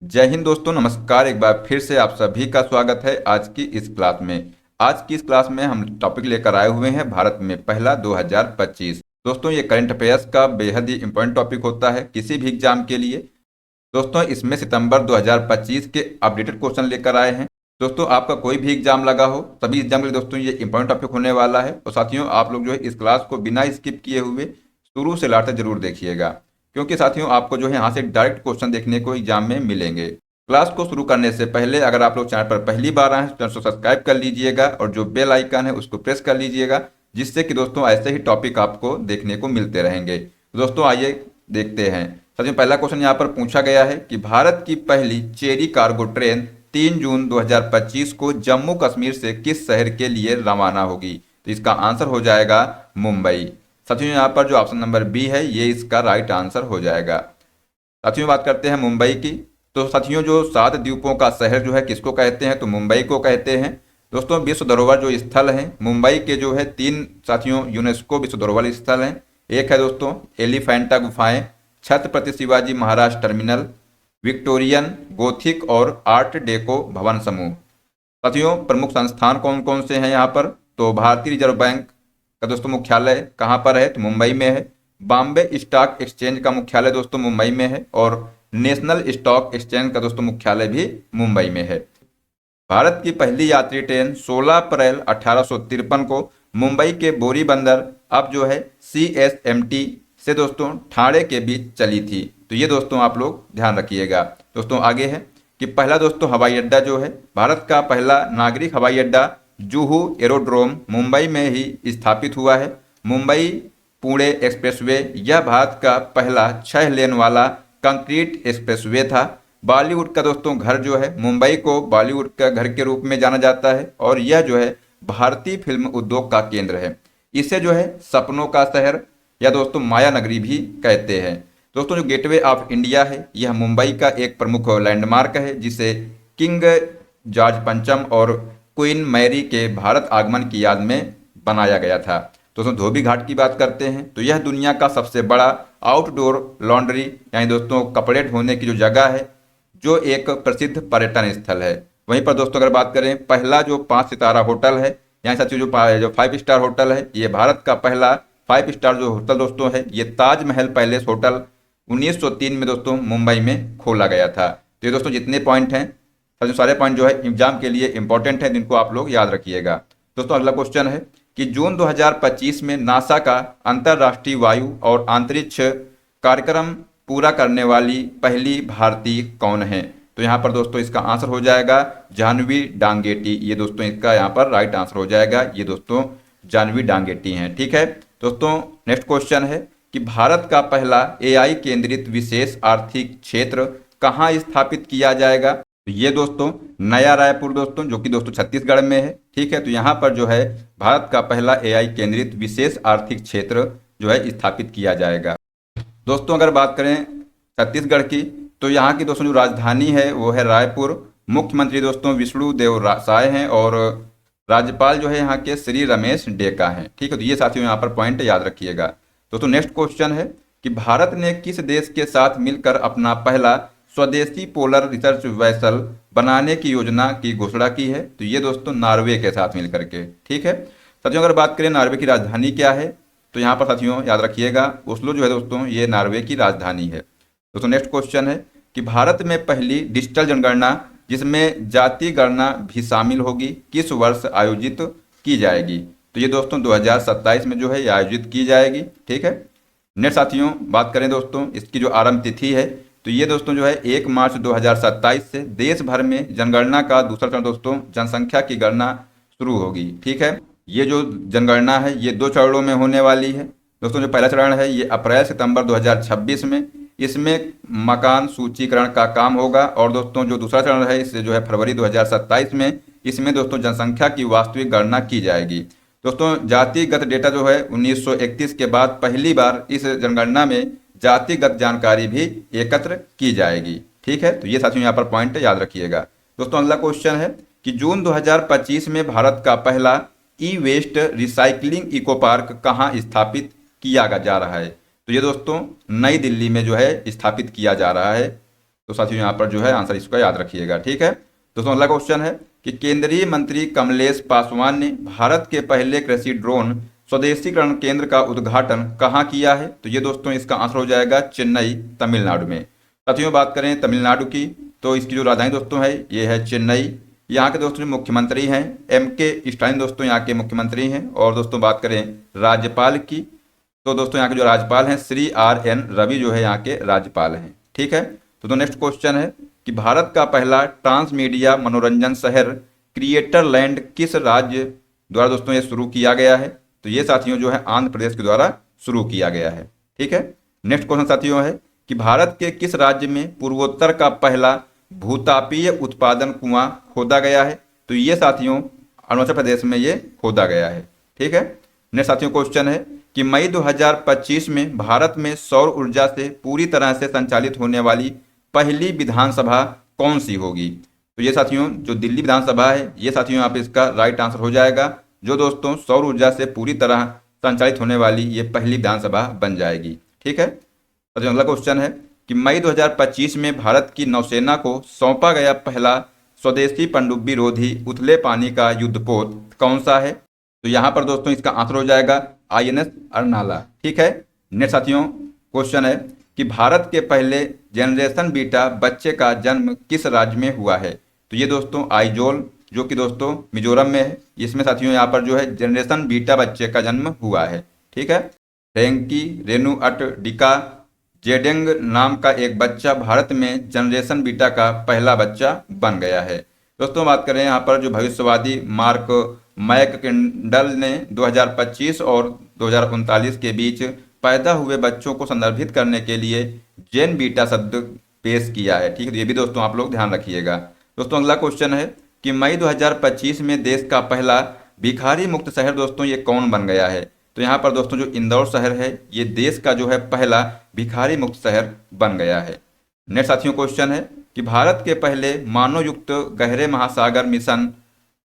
जय हिंद दोस्तों, नमस्कार। एक बार फिर से आप सभी का स्वागत है आज की इस क्लास में। आज की इस क्लास में हम टॉपिक लेकर आए हुए हैं भारत में पहला 2025। दोस्तों, ये करंट अफेयर्स का बेहद ही इंपॉर्टेंट टॉपिक होता है किसी भी एग्जाम के लिए। दोस्तों, इसमें सितंबर 2025 के अपडेटेड क्वेश्चन लेकर आए हैं। दोस्तों, आपका कोई भी एग्जाम लगा हो, सभी एग्जाम के लिए दोस्तों ये इंपॉर्टेंट टॉपिक होने वाला है। और साथियों, आप लोग जो है इस क्लास को बिना स्किप किए हुए शुरू से लास्ट तक जरूर देखिएगा, क्योंकि साथियों आपको जो है यहाँ से डायरेक्ट क्वेश्चन देखने को एग्जाम में मिलेंगे। क्लास को शुरू करने से पहले अगर आप लोग चैनल पर पहली बार आए हैं तो चैनल को सब्सक्राइब कर लीजिएगा और जो बेल आइकन है उसको प्रेस कर लीजिएगा, जिससे कि दोस्तों ऐसे ही टॉपिक आपको देखने को मिलते रहेंगे। दोस्तों, आइए देखते हैं। सबसे पहला क्वेश्चन यहाँ पर पूछा गया है कि भारत की पहली चेरी कार्गो ट्रेन 3 जून 2025 को जम्मू कश्मीर से किस शहर के लिए रवाना होगी? तो इसका आंसर हो जाएगा मुंबई। साथियों, यहाँ पर जो ऑप्शन नंबर बी है ये इसका राइट आंसर हो जाएगा। साथियों, बात करते हैं मुंबई की। तो साथियों, जो 7 द्वीपों का शहर जो है किसको कहते हैं? तो मुंबई को कहते हैं। दोस्तों, विश्व धरोहर जो स्थल हैं मुंबई के जो है 3 साथियों यूनेस्को विश्व धरोहर स्थल हैं। एक है दोस्तों एलिफेंटा गुफाएं, Chhatrapati Shivaji Maharaj terminal, Victorian, Gothic और आर्ट डेको भवन समूह। साथियों, प्रमुख संस्थान कौन कौन से हैं यहाँ पर? तो भारतीय रिजर्व बैंक का दोस्तों मुख्यालय कहाँ पर है? तो मुंबई में है। बॉम्बे स्टॉक एक्सचेंज का मुख्यालय दोस्तों मुंबई में है और नेशनल स्टॉक एक्सचेंज का दोस्तों मुख्यालय भी मुंबई में है। भारत की पहली यात्री ट्रेन 16 अप्रैल 1853 को मुंबई के बोरी बंदर अब जो है CSMT से दोस्तों ठाणे के बीच चली थी। तो ये दोस्तों आप लोग ध्यान रखिएगा। दोस्तों, आगे है कि पहला दोस्तों हवाई अड्डा जो है भारत का पहला नागरिक हवाई अड्डा जुहू एरोड्रोम मुंबई में ही स्थापित हुआ है। मुंबई पुणे एक्सप्रेसवे यह भारत का पहला 6 लेन वाला कंक्रीट एक्सप्रेसवे था। बॉलीवुड का दोस्तों घर जो है मुंबई को बॉलीवुड का घर के रूप में जाना जाता है और यह जो है भारतीय फिल्म उद्योग का केंद्र है। इसे जो है सपनों का शहर या दोस्तों माया नगरी भी कहते हैं। दोस्तों, जो गेटवे ऑफ इंडिया है यह मुंबई का एक प्रमुख लैंडमार्क है, जिसे किंग जॉर्ज पंचम और क्वीन मैरी के भारत आगमन की याद में बनाया गया था। दोस्तों, धोबी घाट की बात करते हैं तो यह दुनिया का सबसे बड़ा आउटडोर लॉन्ड्री यानी दोस्तों कपड़े धोने की जो जगह है, जो एक प्रसिद्ध पर्यटन स्थल है। वहीं पर दोस्तों अगर बात करें पहला जो 5 सितारा होटल है, यहाँ साथियों जो 5 स्टार होटल है, ये भारत का पहला 5 स्टार जो होटल दोस्तों है ये ताजमहल पैलेस होटल 1903 में दोस्तों मुंबई में खोला गया था। तो ये दोस्तों जितने पॉइंट हैं साथियों सारे पॉइंट जो है एग्जाम के लिए इंपॉर्टेंट है, जिनको आप लोग याद रखिएगा। दोस्तों, अगला क्वेश्चन है कि जून 2025 में नासा का अंतर्राष्ट्रीय वायु और अंतरिक्ष कार्यक्रम पूरा करने वाली पहली भारतीय कौन है? तो यहाँ पर दोस्तों इसका आंसर हो जाएगा जाह्नवी डांगेटी। ये दोस्तों इसका यहाँ पर राइट आंसर हो जाएगा। ये दोस्तों जाह्नवी डांगेटी हैं। ठीक है दोस्तों, नेक्स्ट क्वेश्चन है कि भारत का पहला AI केंद्रित विशेष आर्थिक क्षेत्र कहाँ स्थापित किया जाएगा? तो ये दोस्तों नया रायपुर दोस्तों, जो कि दोस्तों छत्तीसगढ़ में है। ठीक है, तो यहाँ पर जो है भारत का पहला AI केंद्रित विशेष आर्थिक क्षेत्र जो है स्थापित किया जाएगा। दोस्तों, अगर बात करें छत्तीसगढ़ की तो यहाँ की दोस्तों जो राजधानी है वो है रायपुर। मुख्यमंत्री दोस्तों विष्णु देव साय हैं और राज्यपाल जो है यहाँ के श्री रमेश डेका हैं। ठीक है, तो ये साथियों यहाँ पर पॉइंट याद रखिएगा। दोस्तों, नेक्स्ट क्वेश्चन है कि भारत ने किस देश के साथ मिलकर अपना पहला स्वदेशी पोलर रिसर्च वेसल बनाने की योजना की घोषणा की है? तो ये दोस्तों नॉर्वे के साथ मिलकर के। ठीक है साथियों, अगर बात करें नॉर्वे की राजधानी क्या है, तो यहाँ पर साथियों याद रखिएगा ओस्लो जो है दोस्तों ये नॉर्वे की राजधानी है। दोस्तों, नेक्स्ट क्वेश्चन है कि भारत में पहली डिजिटल जनगणना जिसमें जाति गणना भी शामिल होगी किस वर्ष आयोजित की जाएगी? तो ये दोस्तों 2027 में जो है ये आयोजित की जाएगी। ठीक है, नेक्स्ट साथियों बात करें दोस्तों इसकी जो आरंभ तिथि है, तो ये दोस्तों जो है 1 मार्च 2027 से देश भर में जनगणना का दूसरा चरण दोस्तों जनसंख्या की गणना शुरू होगी। ठीक है, ये जो जनगणना है ये 2 चरणों में होने वाली है। दोस्तों, जो पहला चरण है ये अप्रैल सितंबर 2026 में, इसमें मकान सूचीकरण का काम होगा। और दोस्तों जो दूसरा चरण है इससे जो है फरवरी 2027 में, इसमें दोस्तों जनसंख्या की वास्तविक गणना की जाएगी। दोस्तों, जातिगत डेटा जो है 1931 के बाद पहली बार इस जनगणना में जातिगत जानकारी भी एकत्र की जाएगी। ठीक है, तो ये साथियों यहाँ पर पॉइंट याद रखिएगा। दोस्तों, अगला क्वेश्चन है कि जून 2025 में भारत का पहला ई-वेस्ट रिसाइकलिंग इको पार्क कहाँ स्थापित किया जा रहा है? तो ये दोस्तों नई दिल्ली में जो है स्थापित किया जा रहा है। तो साथियों यहाँ पर जो है आंसर इसका याद रखिएगा। ठीक है दोस्तों, अगला क्वेश्चन है कि केंद्रीय मंत्री कमलेश पासवान ने भारत के पहले कृषि ड्रोन स्वदेशीकरण केंद्र का उद्घाटन कहाँ किया है? तो ये दोस्तों इसका आंसर हो जाएगा चेन्नई, तमिलनाडु में। साथियों बात करें तमिलनाडु की, तो इसकी जो राजधानी दोस्तों है ये है चेन्नई। यहाँ के दोस्तों जो मुख्यमंत्री हैं M.K. स्टालिन दोस्तों यहाँ के मुख्यमंत्री हैं। और दोस्तों बात करें राज्यपाल की, तो दोस्तों यहाँ के जो राज्यपाल हैं श्री R.N. रवि जो है यहाँ के राज्यपाल हैं। ठीक है, तो नेक्स्ट क्वेश्चन है कि भारत का पहला ट्रांसमीडिया मनोरंजन शहर क्रिएटर लैंड किस राज्य द्वारा दोस्तों ये शुरू किया गया है? तो ये साथियों जो है आंध्र प्रदेश के द्वारा शुरू किया गया है। ठीक है, नेक्स्ट क्वेश्चन साथियों है कि भारत के किस राज्य में पूर्वोत्तर का पहला भूतापीय उत्पादन कुआं खोदा गया है? तो ये साथियों अरुणाचल प्रदेश में ये खोदा गया है। ठीक है, नेक्स्ट साथियों क्वेश्चन है कि मई 2025 में भारत में सौर ऊर्जा से पूरी तरह से संचालित होने वाली पहली विधानसभा कौन सी होगी? तो ये साथियों जो दिल्ली विधानसभा है ये साथियों यहाँ पे इसका राइट आंसर हो जाएगा, जो दोस्तों सौर ऊर्जा से पूरी तरह संचालित होने वाली ये पहली विधानसभा बन जाएगी। ठीक है, तो अगला क्वेश्चन है कि मई 2025 में भारत की नौसेना को सौंपा गया पहला स्वदेशी पनडुब्बी रोधी उथले पानी का युद्धपोत कौन सा है? तो यहाँ पर दोस्तों इसका आंसर हो जाएगा INS अर्नाला। ठीक है, नेक्स्ट साथियों क्वेश्चन है कि भारत के पहले जनरेशन बीटा बच्चे का जन्म किस राज्य में हुआ है? तो ये दोस्तों आइजोल जो कि दोस्तों मिजोरम में है। इसमें साथियों यहाँ पर जो है जनरेशन बीटा बच्चे का जन्म हुआ है। ठीक है, रेंकी रेनुअट डिका जेडेंग नाम का एक बच्चा भारत में जनरेशन बीटा का पहला बच्चा बन गया है। दोस्तों बात करें यहाँ पर जो भविष्यवादी मार्क मैककिंडल ने 2025 और 2039 के बीच पैदा हुए बच्चों को संदर्भित करने के लिए जेन बीटा शब्द पेश किया है। ठीक है, तो ये भी दोस्तों आप लोग ध्यान रखिएगा। दोस्तों अगला क्वेश्चन है कि मई 2025 में देश का पहला भिखारी मुक्त शहर दोस्तों ये कौन बन गया है? तो यहाँ पर दोस्तों जो इंदौर शहर है ये देश का जो है पहला भिखारी मुक्त शहर बन गया है। नेक्स्ट साथियों क्वेश्चन है कि भारत के पहले मानव युक्त गहरे महासागर मिशन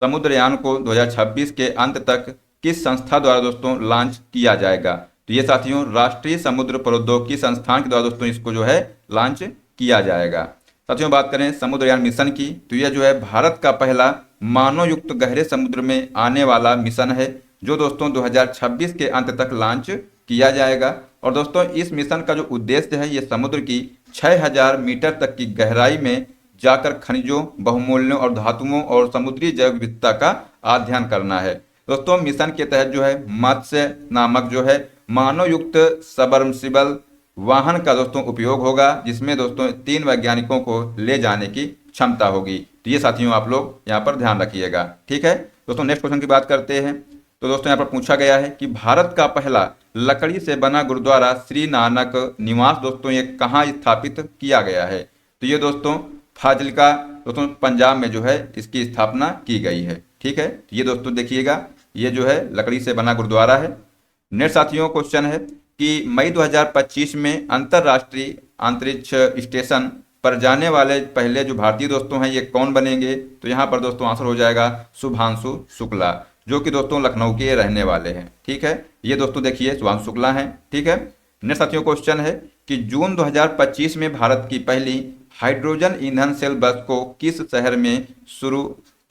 समुद्रयान को 2026 के अंत तक किस संस्था द्वारा दोस्तों लॉन्च किया जाएगा? तो ये साथियों राष्ट्रीय समुद्र प्रौद्योगिकी संस्थान के द्वारा दोस्तों इसको जो है लॉन्च किया जाएगा। साथियों बात करें समुद्रयान मिशन की, तो यह जो है भारत का पहला मानव युक्त गहरे समुद्र में आने वाला मिशन है, जो दोस्तों 2026 के अंत तक लॉन्च किया जाएगा। और दोस्तों इस मिशन का जो उद्देश्य है ये समुद्र की 6000 मीटर तक की गहराई में जाकर खनिजों, बहुमूल्यों और धातुओं और समुद्री जैव विविधता का अध्ययन करना है। दोस्तों मिशन के तहत जो है मत्स्य नामक जो है मानव युक्त सबमर्सिबल वाहन का दोस्तों उपयोग होगा, जिसमें दोस्तों 3 वैज्ञानिकों को ले जाने की क्षमता होगी। तो ये साथियों आप लोग यहाँ पर ध्यान रखिएगा। ठीक है दोस्तों, नेक्स्ट क्वेश्चन की बात करते हैं। तो दोस्तों यहाँ पर पूछा गया है कि भारत का पहला लकड़ी से बना गुरुद्वारा श्री नानक निवास दोस्तों ये कहाँ स्थापित किया गया है? तो ये दोस्तों फाजिल्का दोस्तों पंजाब में जो है इसकी स्थापना की गई है। ठीक है, ये दोस्तों देखिएगा ये जो है लकड़ी से बना गुरुद्वारा है। नेक्स्ट साथियों क्वेश्चन है कि मई 2025 में अंतर्राष्ट्रीय अंतरिक्ष स्टेशन पर जाने वाले पहले जो भारतीय दोस्तों हैं ये कौन बनेंगे? तो यहाँ पर दोस्तों आंसर हो जाएगा शुभांशु शुक्ला, जो कि दोस्तों लखनऊ के रहने वाले हैं। ठीक है, ये दोस्तों देखिए शुभांशु शुक्ला हैं। ठीक है, नेक्स्ट साथियों क्वेश्चन है कि जून 2025 में भारत की पहली हाइड्रोजन ईंधन सेल बस को किस शहर में शुरू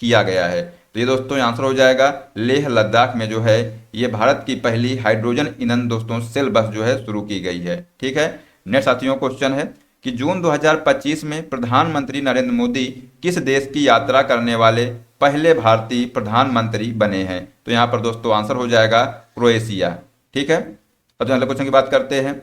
किया गया है? तो ये दोस्तों आंसर हो जाएगा लेह लद्दाख में जो है ये भारत की पहली हाइड्रोजन ईंधन दोस्तों सेल बस जो है शुरू की गई है। ठीक है, नेक्स्ट साथियों क्वेश्चन है कि जून 2025 में प्रधानमंत्री नरेंद्र मोदी किस देश की यात्रा करने वाले पहले भारतीय प्रधानमंत्री बने हैं? तो यहाँ पर दोस्तों आंसर हो जाएगा क्रोएशिया। ठीक है, अब अगले क्वेश्चन की बात करते हैं।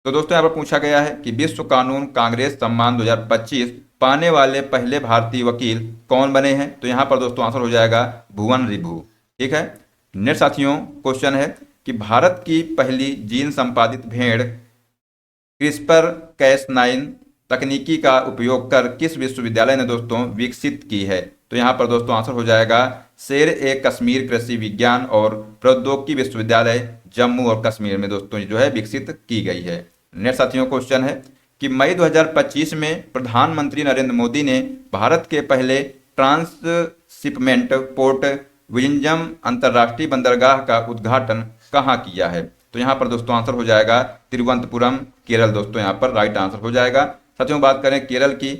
तो दोस्तों यहाँ पर पूछा गया है कि विश्व कानून कांग्रेस सम्मान 2025 पाने वाले पहले भारतीय वकील कौन बने हैं? तो यहाँ पर दोस्तों आंसर हो जाएगा भुवन रिभु। ठीक है, नेक्स्ट साथियों क्वेश्चन है कि भारत की पहली जीन संपादित भेड़ क्रिस्पर कैस9 तकनीकी का उपयोग कर किस विश्वविद्यालय ने दोस्तों विकसित की है? तो यहाँ पर दोस्तों आंसर हो जाएगा शेर ए कश्मीर कृषि विज्ञान और प्रौद्योगिकी विश्वविद्यालय जम्मू और कश्मीर में दोस्तों जो है विकसित की गई है। नेक्स्ट साथियों क्वेश्चन है कि मई 2025 में प्रधानमंत्री नरेंद्र मोदी ने भारत के पहले ट्रांसशिपमेंट पोर्ट विंजम अंतर्राष्ट्रीय बंदरगाह का उद्घाटन कहाँ किया है? तो यहाँ पर दोस्तों आंसर हो जाएगा तिरुवनंतपुरम केरल दोस्तों यहाँ पर राइट आंसर हो जाएगा। साथियों बात करें केरल की,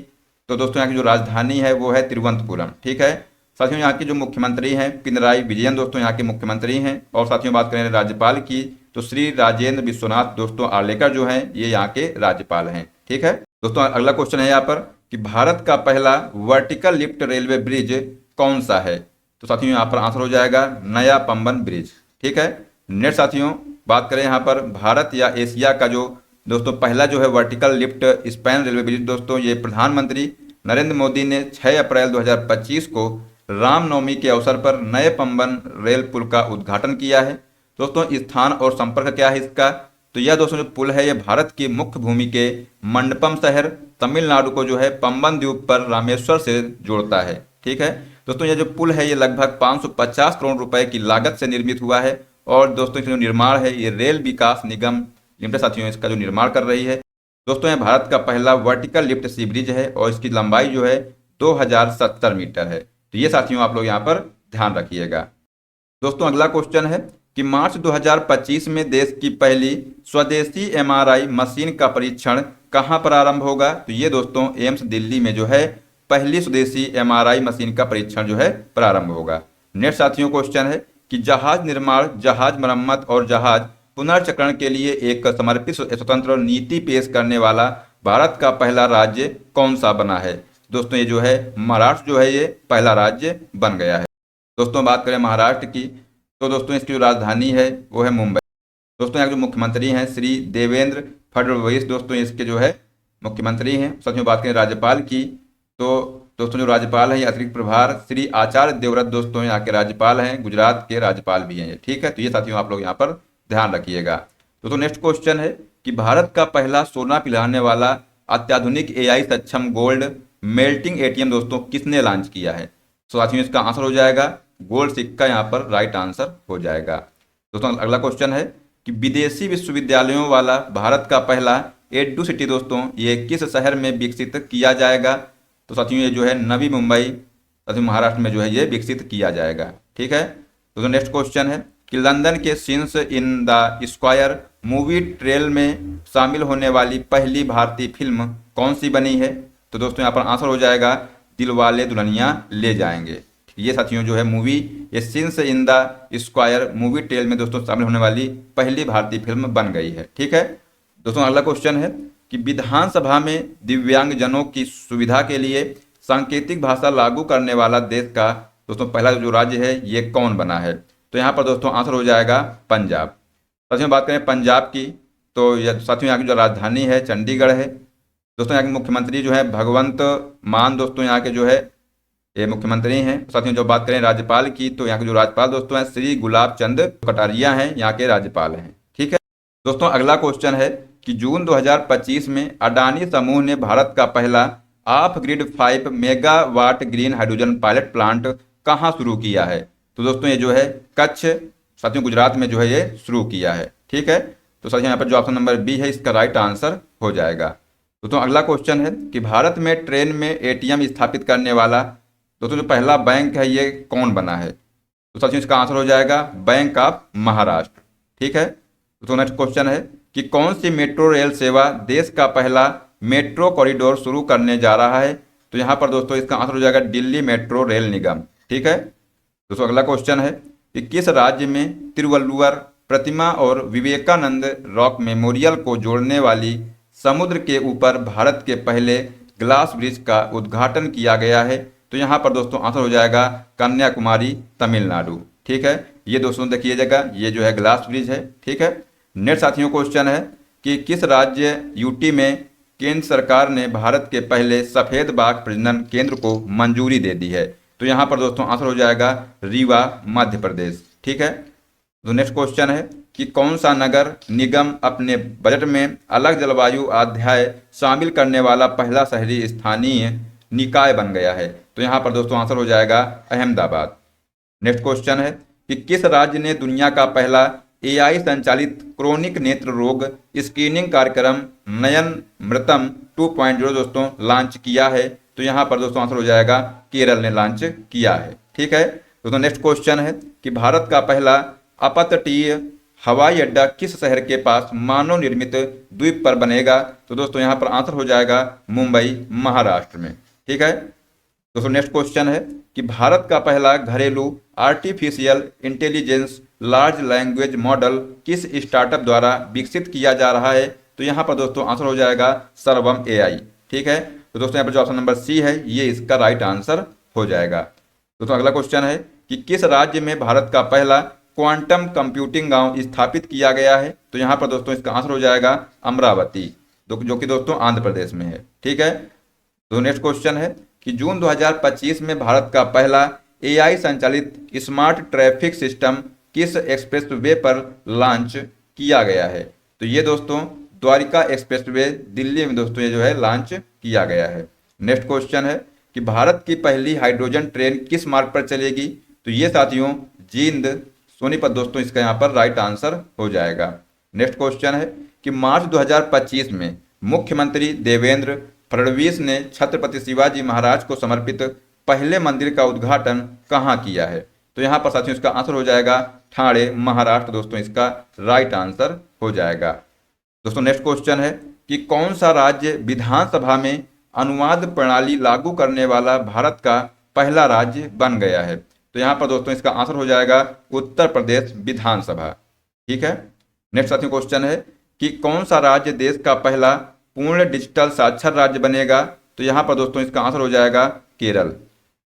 तो दोस्तों यहाँ की जो राजधानी है वो है तिरुवनंतपुरम। ठीक है साथियों, यहाँ के जो मुख्यमंत्री हैं पिनराई विजयन दोस्तों यहाँ के मुख्यमंत्री हैं। और साथियों बात करें राज्यपाल की, तो श्री राजेंद्र विश्वनाथ दोस्तों आर्लेकर जो हैं ये यहाँ के राज्यपाल हैं। ठीक है दोस्तों, अगला क्वेश्चन है यहाँ पर कि भारत का पहला वर्टिकल लिफ्ट रेलवे ब्रिज कौन सा है? तो साथियों यहाँ पर आंसर हो जाएगा नया पंबन ब्रिज। ठीक है नेक्स्ट साथियों बात करें यहाँ पर भारत या एशिया का जो दोस्तों पहला जो है vertical lift span railway bridge, दोस्तों ये प्रधानमंत्री नरेंद्र मोदी ने 6 अप्रैल 2025 को रामनवमी के अवसर पर नए पंबन रेल पुल का उद्घाटन किया है। दोस्तों स्थान और संपर्क क्या है इसका? तो यह दोस्तों जो पुल है ये भारत की मुख्य भूमि के मंडपम शहर तमिलनाडु को जो है पंबन द्वीप पर रामेश्वर से जोड़ता है। ठीक है दोस्तों, यह जो पुल है ये लगभग 550 करोड़ रुपए की लागत से निर्मित हुआ है। और दोस्तों इसका जो निर्माण है ये रेल विकास निगम लिमिटेड साथियों इसका जो निर्माण कर रही है। दोस्तों यह भारत का पहला वर्टिकल लिफ्ट सी ब्रिज है और इसकी लंबाई जो है 2070 मीटर है। तो ये साथियों आप लोग यहाँ पर ध्यान रखिएगा। दोस्तों अगला क्वेश्चन है कि मार्च 2025 में देश की पहली स्वदेशी एमआरआई मशीन का परीक्षण कहाँ प्रारंभ होगा? तो ये दोस्तों एम्स दिल्ली में जो है पहली स्वदेशी एमआरआई मशीन का परीक्षण जो है प्रारंभ होगा। नेक्स्ट साथियों क्वेश्चन है कि जहाज निर्माण, जहाज मरम्मत और जहाज पुनर्चक्रण के लिए एक समर्पित स्वतंत्र नीति पेश करने वाला भारत का पहला राज्य कौन सा बना है? दोस्तों ये जो है महाराष्ट्र जो है ये पहला राज्य बन गया है। दोस्तों बात करें महाराष्ट्र की, तो दोस्तों इसकी जो राजधानी है वो है मुंबई। दोस्तों यहाँ के जो मुख्यमंत्री हैं श्री देवेंद्र फडणवीस दोस्तों इसके जो है मुख्यमंत्री हैं। साथियों बात करें राज्यपाल की, तो दोस्तों जो राज्यपाल है ये अतिरिक्त प्रभार श्री आचार्य देवव्रत दोस्तों यहाँ के राज्यपाल हैं, गुजरात के राज्यपाल भी हैं। ठीक है, तो ये साथियों आप लोग यहाँ पर ध्यान रखिएगा। दोस्तों नेक्स्ट क्वेश्चन है कि भारत का पहला सोना पिघलाने वाला अत्याधुनिक एआई सक्षम गोल्ड मेल्टिंग एटीएम दोस्तों किसने लॉन्च किया है? तो साथियों इसका आंसर हो जाएगा गोल्ड सिक्का, यहाँ पर राइट आंसर हो जाएगा। दोस्तों अगला क्वेश्चन है कि विदेशी विश्वविद्यालयों वाला भारत का पहला एडू सिटी दोस्तों ये किस शहर में विकसित किया जाएगा? तो साथियों ये जो है नवी मुंबई साथियों महाराष्ट्र में जो है ये विकसित किया जाएगा। ठीक है दोस्तों नेक्स्ट क्वेश्चन है कि लंदन के scenes in the square movie trail में शामिल होने वाली पहली भारतीय फिल्म कौन सी बनी है? तो दोस्तों यहाँ पर आंसर हो जाएगा दिलवाले दुल्हनिया ले जाएंगे। ये साथियों जो है मूवी ये scenes in the square movie trail में दोस्तों शामिल होने वाली पहली भारतीय फिल्म बन गई है। ठीक है दोस्तों अगला क्वेश्चन है कि विधानसभा में दिव्यांगजनों की सुविधा के लिए सांकेतिक भाषा लागू करने वाला देश का दोस्तों पहला जो राज्य है ये कौन बना है? तो यहाँ पर दोस्तों आंसर हो जाएगा पंजाब। साथियों बात करें पंजाब की, तो साथियों यहाँ की जो राजधानी है चंडीगढ़ है। दोस्तों यहाँ के मुख्यमंत्री जो है भगवंत मान दोस्तों यहाँ के जो है ये मुख्यमंत्री हैं। साथियों जो बात करें राज्यपाल की, तो यहाँ के जो राज्यपाल दोस्तों हैं श्री गुलाब चंद कटारिया हैं, यहाँ के राज्यपाल हैं। ठीक है दोस्तों अगला क्वेश्चन है कि जून 2025 में अडानी समूह ने भारत का पहला of grid 5 megawatt green hydrogen pilot plant कहाँ शुरू किया है? तो दोस्तों ये जो है कच्छ साथियों गुजरात में जो है ये शुरू किया है। ठीक है तो साथियों यहाँ पर जो ऑप्शन नंबर बी है इसका राइट आंसर हो जाएगा। दोस्तों अगला क्वेश्चन है कि भारत में ट्रेन में एटीएम स्थापित करने वाला दोस्तों जो पहला बैंक है ये कौन बना है? तो साथियों इसका आंसर हो जाएगा बैंक ऑफ महाराष्ट्र। ठीक है दोस्तों नेक्स्ट क्वेश्चन है कि कौन सी मेट्रो रेल सेवा देश का पहला मेट्रो कॉरिडोर शुरू करने जा रहा है? तो यहाँ पर दोस्तों इसका आंसर हो जाएगा दिल्ली मेट्रो रेल निगम। ठीक है दोस्तों अगला क्वेश्चन है कि किस राज्य में तिरुवल्लुवर प्रतिमा और विवेकानंद रॉक मेमोरियल को जोड़ने वाली समुद्र के ऊपर भारत के पहले ग्लास ब्रिज का उद्घाटन किया गया है? तो यहाँ पर दोस्तों आंसर हो जाएगा कन्याकुमारी तमिलनाडु। ठीक है ये दोस्तों देखिएगा ये जो है ग्लास ब्रिज है। ठीक है नेक्स्ट साथियों क्वेश्चन है कि किस राज्य यूटी में केंद्र सरकार ने भारत के पहले सफेद बाघ प्रजनन केंद्र को मंजूरी दे दी है? तो यहाँ पर दोस्तों आंसर हो जाएगा रीवा मध्य प्रदेश। ठीक है तो नेक्स्ट क्वेश्चन है कि कौन सा नगर निगम अपने बजट में अलग जलवायु अध्याय शामिल करने वाला पहला शहरी स्थानीय निकाय बन गया है? तो यहाँ पर दोस्तों आंसर हो जाएगा अहमदाबाद। नेक्स्ट क्वेश्चन है कि किस राज्य ने दुनिया का पहला एआई संचालित क्रोनिक नेत्र रोग स्क्रीनिंग कार्यक्रम नयन मृतम 2.0 दोस्तों लॉन्च किया है? तो यहाँ पर दोस्तों आंसर हो जाएगा केरल ने लॉन्च किया है। ठीक है दोस्तों नेक्स्ट क्वेश्चन है कि भारत का पहला अपतटीय हवाई अड्डा किस शहर के पास मानव निर्मित द्वीप पर बनेगा? तो दोस्तों यहाँ पर आंसर हो जाएगा मुंबई, महाराष्ट्र में। ठीक है दोस्तों, नेक्स्ट क्वेश्चन है कि भारत का पहला घरेलू artificial intelligence large language model किस स्टार्टअप द्वारा विकसित किया जा रहा है? तो यहाँ पर दोस्तों आंसर हो जाएगा सर्वम एआई। ठीक है, तो दोस्तों यहाँ पर जो ऑप्शन नंबर सी है ये इसका राइट आंसर हो जाएगा। दोस्तों अगला क्वेश्चन है कि किस राज्य में भारत का पहला क्वांटम कंप्यूटिंग गांव स्थापित किया गया है? तो यहाँ पर दोस्तों इसका आंसर हो जाएगा अमरावती, जो कि दोस्तों आंध्र प्रदेश में है। ठीक है, तो नेक्स्ट क्वेश्चन है कि जून 2025 में भारत का पहला एआई संचालित स्मार्ट ट्रैफिक सिस्टम किस एक्सप्रेसवे पर लॉन्च किया गया है? तो ये दोस्तों द्वारिका एक्सप्रेसवे दिल्ली में दोस्तों ये जो है लॉन्च किया गया है। नेक्स्ट क्वेश्चन है कि भारत की पहली हाइड्रोजन ट्रेन किस मार्ग पर चलेगी? तो ये साथियों जींद सोनीपत दोस्तों इसका यहाँ पर राइट आंसर हो जाएगा। नेक्स्ट क्वेश्चन है कि मार्च 2025 में मुख्यमंत्री देवेंद्र फडणवीस ने छत्रपति शिवाजी महाराज को समर्पित पहले मंदिर का उद्घाटन कहाँ किया है? तो यहाँ पर साथियों इसका आंसर हो जाएगा ठाणे, महाराष्ट्र दोस्तों इसका राइट आंसर हो जाएगा। दोस्तों नेक्स्ट क्वेश्चन है कि कौन सा राज्य विधानसभा में अनुवाद प्रणाली लागू करने वाला भारत का पहला राज्य बन गया है? तो यहाँ पर दोस्तों इसका आंसर हो जाएगा उत्तर प्रदेश विधानसभा। ठीक है, नेक्स्ट साथियों क्वेश्चन है कि कौन सा राज्य देश का पहला पूर्ण डिजिटल साक्षर राज्य बनेगा? तो यहाँ पर दोस्तों इसका आंसर हो जाएगा केरल।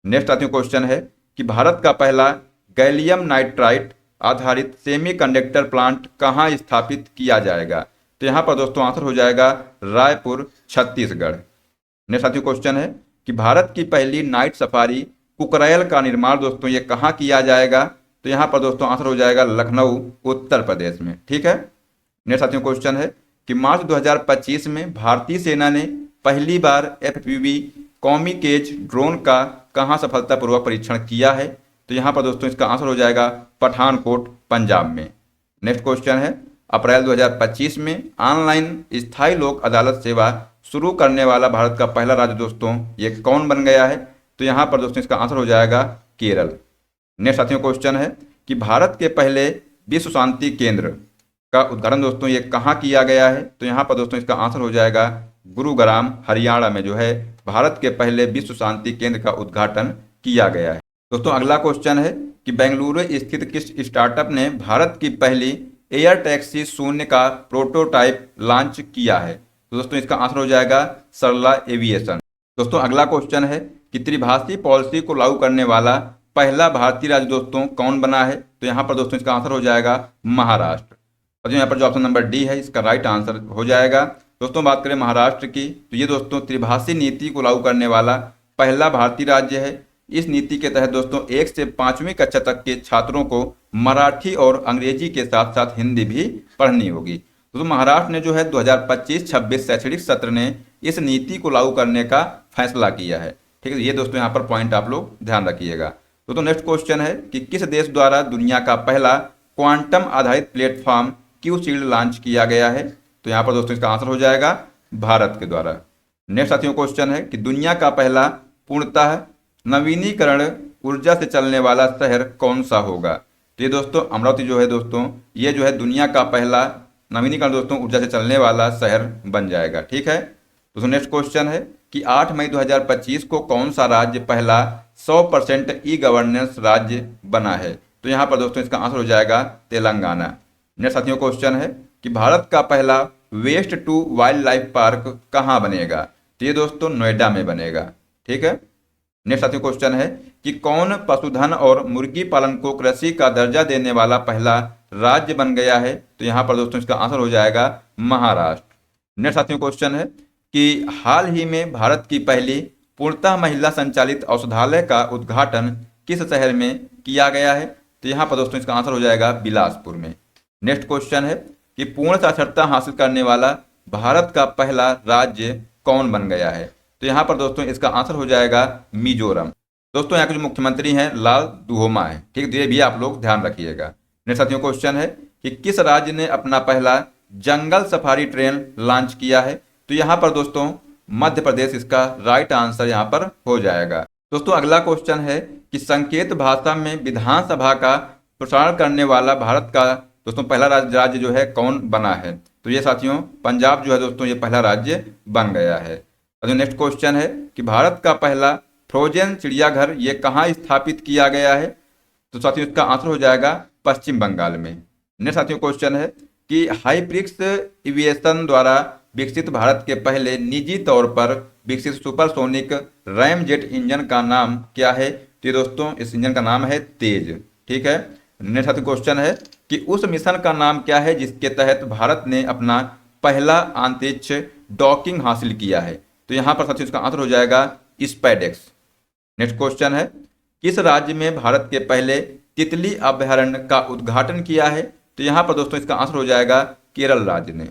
नेक्स्ट साथियों क्वेश्चन है कि भारत का पहला गैलियम नाइट्राइड आधारित सेमीकंडक्टर प्लांट कहाँ स्थापित किया जाएगा? तो यहाँ पर दोस्तों आंसर हो जाएगा रायपुर, छत्तीसगढ़। नेक्स्ट साथियों क्वेश्चन है कि भारत की पहली नाइट सफारी कुकरैल का निर्माण दोस्तों ये कहाँ किया जाएगा? तो यहाँ पर दोस्तों आंसर हो जाएगा लखनऊ, उत्तर प्रदेश में। ठीक है, नेक्स्ट साथियों क्वेश्चन है कि मार्च 2025 में भारतीय सेना ने पहली बार FPV कॉमिकेज ड्रोन का कहाँ सफलतापूर्वक परीक्षण किया है? तो यहाँ पर दोस्तों इसका आंसर हो जाएगा पठानकोट, पंजाब में। नेक्स्ट क्वेश्चन है अप्रैल 2025 में ऑनलाइन स्थायी लोक अदालत सेवा शुरू करने वाला भारत का पहला राज्य दोस्तों ये कौन बन गया है? तो यहाँ पर दोस्तों इसका आंसर हो जाएगा केरल। नेक्स्ट साथियों क्वेश्चन है कि भारत के पहले विश्व शांति केंद्र का उद्घाटन दोस्तों ये कहाँ किया गया है? तो यहाँ पर दोस्तों इसका आंसर हो जाएगा गुरुग्राम, हरियाणा में जो है भारत के पहले विश्व शांति केंद्र का उद्घाटन किया गया है। दोस्तों अगला क्वेश्चन है कि बेंगलुरु स्थित किस स्टार्टअप ने भारत की पहली एयर टैक्सी शून्य का प्रोटोटाइप लॉन्च किया है? तो दोस्तों इसका आंसर हो जाएगा सरला एविएशन। दोस्तों अगला क्वेश्चन है कि त्रिभाषी पॉलिसी को लागू करने वाला पहला भारतीय राज्य दोस्तों कौन बना है? तो यहाँ पर दोस्तों इसका आंसर हो जाएगा महाराष्ट्र। और यहाँ पर जो ऑप्शन नंबर डी है इसका राइट आंसर हो जाएगा। दोस्तों बात करें महाराष्ट्र की तो ये दोस्तों त्रिभाषी नीति को लागू करने वाला पहला भारतीय राज्य है। इस नीति के तहत दोस्तों 1 से 5वीं कक्षा तक के छात्रों को मराठी और अंग्रेजी के साथ साथ हिंदी भी पढ़नी होगी। तो महाराष्ट्र ने जो है 2025-26 शैक्षणिक सत्र ने इस नीति को लागू करने का फैसला किया है। ठीक है, ये दोस्तों यहाँ पर पॉइंट आप लोग ध्यान रखिएगा। तो नेक्स्ट क्वेश्चन है कि किस देश द्वारा दुनिया का पहला क्वांटम आधारित प्लेटफॉर्म क्यू शील्ड लॉन्च किया गया है? तो यहाँ पर दोस्तों इसका आंसर हो जाएगा भारत के द्वारा। नेक्स्ट साथियों क्वेश्चन है कि दुनिया का पहला पूर्णतः नवीनीकरण ऊर्जा से चलने वाला शहर कौन सा होगा? तो ये दोस्तों अमरावती जो है दोस्तों ये जो है दुनिया का पहला नवीनीकरण दोस्तों ऊर्जा से चलने वाला शहर बन जाएगा। ठीक है, दोस्तों नेक्स्ट क्वेश्चन है कि 8 मई 2025 को कौन सा राज्य पहला 100% ई गवर्नेंस राज्य बना है? तो यहाँ पर दोस्तों इसका आंसर हो जाएगा तेलंगाना। नेक्स्ट साथियों क्वेश्चन है कि भारत का पहला waste to wildlife park कहाँ बनेगा? तो ये दोस्तों नोएडा में बनेगा। ठीक है, नेक्स्ट साथियों क्वेश्चन है कि कौन पशुधन और मुर्गी पालन को कृषि का दर्जा देने वाला पहला राज्य बन गया है? तो यहाँ पर दोस्तों इसका आंसर हो जाएगा महाराष्ट्र। नेक्स्ट साथियों क्वेश्चन है कि हाल ही में भारत की पहली पूर्णतः महिला संचालित औषधालय का उद्घाटन किस शहर में किया गया है? तो यहाँ पर दोस्तों इसका आंसर हो जाएगा बिलासपुर में। नेक्स्ट क्वेश्चन है कि पूर्ण साक्षरता हासिल करने वाला भारत का पहला राज्य कौन बन गया है? तो यहाँ पर दोस्तों इसका आंसर हो जाएगा मिजोरम। दोस्तों यहाँ के जो मुख्यमंत्री हैं लाल दुहोमा है। ठीक, ये भी आप लोग ध्यान रखिएगा। नेक्स्ट साथियों क्वेश्चन है कि किस राज्य ने अपना पहला जंगल सफारी ट्रेन लॉन्च किया है? तो यहाँ पर दोस्तों मध्य प्रदेश इसका राइट आंसर यहाँ पर हो जाएगा। दोस्तों अगला क्वेश्चन है कि संकेत भाषा में विधानसभा का प्रसारण करने वाला भारत का दोस्तों पहला राज्य जो है कौन बना है? तो ये साथियों पंजाब जो है दोस्तों ये पहला राज्य बन गया है। और जो नेक्स्ट क्वेश्चन है कि भारत का पहला फ्रोजन चिड़ियाघर ये कहाँ स्थापित किया गया है? तो साथियों इसका आंसर हो जाएगा पश्चिम बंगाल में। नेक्स्ट साथियों क्वेश्चन है कि हाइप्रिक्स एविएशन द्वारा विकसित भारत के पहले निजी तौर पर विकसित सुपरसोनिक रैमजेट इंजन का नाम क्या है? तो दोस्तों इस इंजन का नाम है तेज। ठीक है। नेक्स्ट साथियों क्वेश्चन है कि उस मिशन का नाम क्या है जिसके तहत भारत ने अपना पहला अंतरिक्ष डॉकिंग हासिल किया है? तो यहाँ पर साथियों इसका आंसर हो जाएगा स्पाइडेक्स। नेक्स्ट क्वेश्चन है किस राज्य में भारत के पहले तितली अभयारण्य का उद्घाटन किया है? तो यहाँ पर दोस्तों इसका आंसर हो जाएगा केरल राज्य ने।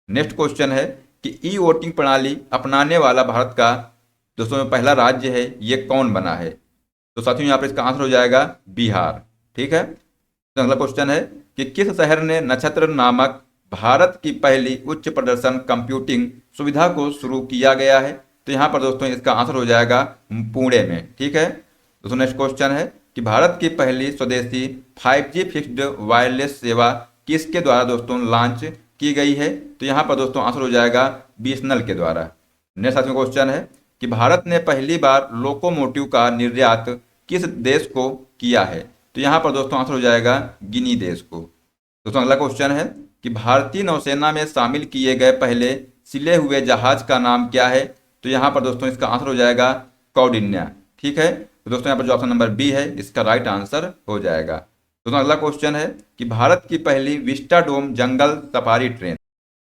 नेक्स्ट क्वेश्चन है कि ई वोटिंग प्रणाली अपनाने वाला भारत का दोस्तों पहला राज्य है ये कौन बना है? तो साथियों यहाँ पर इसका आंसर हो जाएगा बिहार। ठीक है। तो अगला क्वेश्चन है कि किस शहर ने नक्षत्र नामक भारत की पहली उच्च प्रदर्शन कंप्यूटिंग सुविधा को शुरू किया गया है? तो यहाँ पर दोस्तों इसका आंसर हो जाएगा पुणे में। ठीक है। दोस्तों नेक्स्ट क्वेश्चन है कि भारत की पहली स्वदेशी 5G फिक्स्ड वायरलेस सेवा किसके द्वारा दोस्तों लॉन्च की गई है? तो यहाँ पर दोस्तों आंसर हो जाएगा बीएसएनएल के द्वारा। नेक्स्ट साथियों क्वेश्चन है कि भारत ने पहली बार लोकोमोटिव का निर्यात किस देश को किया है? तो यहाँ पर दोस्तों आंसर हो जाएगा गिनी देश को। दोस्तों अगला क्वेश्चन है कि भारतीय नौसेना में शामिल किए गए पहले सिले हुए जहाज का नाम क्या है? तो यहाँ पर दोस्तों इसका आंसर हो जाएगा कौंडिन्य। ठीक है। तो दोस्तों यहाँ पर जो ऑप्शन नंबर बी है इसका राइट आंसर हो जाएगा। दोस्तों अगला क्वेश्चन है कि भारत की पहली विस्टाडोम जंगल सफारी ट्रेन।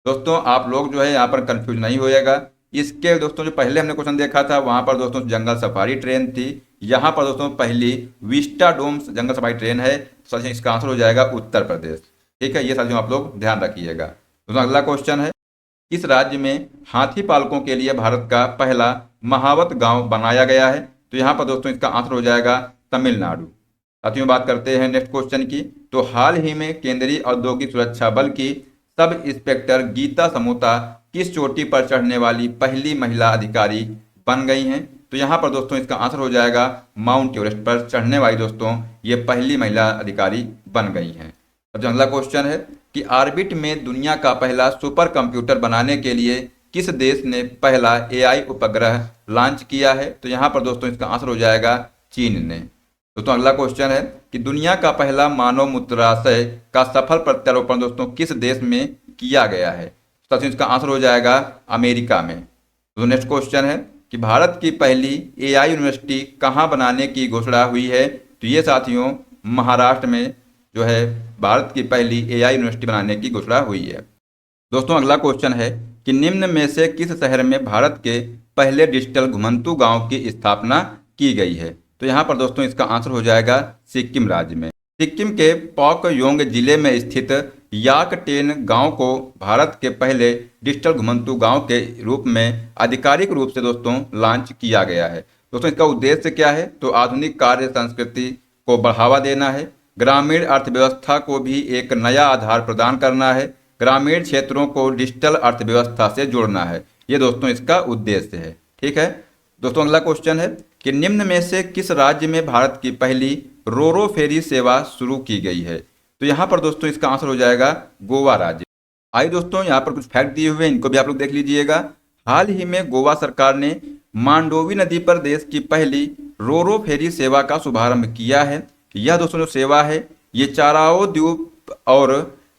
दोस्तों आप लोग जो है यहाँ पर कंफ्यूज नहीं होइएगा। इसके दोस्तों जो पहले हमने क्वेश्चन देखा था वहाँ पर दोस्तों जंगल सफारी ट्रेन थी, यहाँ पर दोस्तों पहली विस्टाडोम जंगल सफारी ट्रेन है। साथियों इसका आंसर हो जाएगा उत्तर प्रदेश। ठीक है। ये साथियों आप लोग ध्यान रखिएगा। दोस्तों अगला क्वेश्चन है किस राज्य में हाथी पालकों के लिए भारत का पहला महावत गांव बनाया गया है? तो यहाँ पर दोस्तों इसका आंसर हो जाएगा तमिलनाडु। साथियों बात करते हैं नेक्स्ट क्वेश्चन की। तो हाल ही में केंद्रीय औद्योगिक सुरक्षा बल की सब इंस्पेक्टर गीता समोता किस चोटी पर चढ़ने वाली पहली महिला अधिकारी बन गई हैं? तो यहाँ पर दोस्तों इसका आंसर हो जाएगा माउंट एवरेस्ट पर चढ़ने वाली दोस्तों ये पहली महिला अधिकारी बन गई हैं। अब जो अगला क्वेश्चन है कि ऑर्बिट में दुनिया का पहला सुपर कंप्यूटर बनाने के लिए किस देश ने पहला एआई उपग्रह लॉन्च किया है? तो यहाँ पर दोस्तों इसका आंसर हो जाएगा चीन ने। दोस्तों अगला क्वेश्चन है कि दुनिया का पहला मानव मूत्राशय का सफल प्रत्यारोपण दोस्तों किस देश में किया गया है? तो इसका आंसर हो जाएगा अमेरिका में। तो नेक्स्ट क्वेश्चन है कि भारत की पहली एआई यूनिवर्सिटी कहाँ बनाने की घोषणा हुई है? तो ये साथियों महाराष्ट्र में जो है भारत की पहली एआई यूनिवर्सिटी बनाने की घोषणा हुई है। दोस्तों अगला क्वेश्चन है कि निम्न में से किस शहर में भारत के पहले डिजिटल घुमंतू गांव की स्थापना की गई है? तो यहाँ पर दोस्तों इसका आंसर हो जाएगा सिक्किम राज्य में। सिक्किम के पॉकयोंग जिले में स्थित याकटेन गांव को भारत के पहले डिजिटल घुमंतू गांव के रूप में आधिकारिक रूप से दोस्तों लॉन्च किया गया है। दोस्तों इसका उद्देश्य क्या है? तो आधुनिक कार्य संस्कृति को बढ़ावा देना है, ग्रामीण अर्थव्यवस्था को भी एक नया आधार प्रदान करना है, ग्रामीण क्षेत्रों को डिजिटल अर्थव्यवस्था से जोड़ना है। ये दोस्तों इसका उद्देश्य है। ठीक है। दोस्तों अगला क्वेश्चन है कि निम्न में से किस राज्य में भारत की पहली रोरो फेरी सेवा शुरू की गई है? तो यहाँ पर दोस्तों इसका आंसर हो जाएगा गोवा राज्य। आइए दोस्तों यहाँ पर कुछ फैक्ट दिए हुए हैं, इनको भी आप लोग देख लीजिएगा। हाल ही में गोवा सरकार ने मांडोवी नदी पर देश की पहली रोरो फेरी सेवा का शुभारंभ किया है। यह दोस्तों जो सेवा है ये चाराओ द्वीप और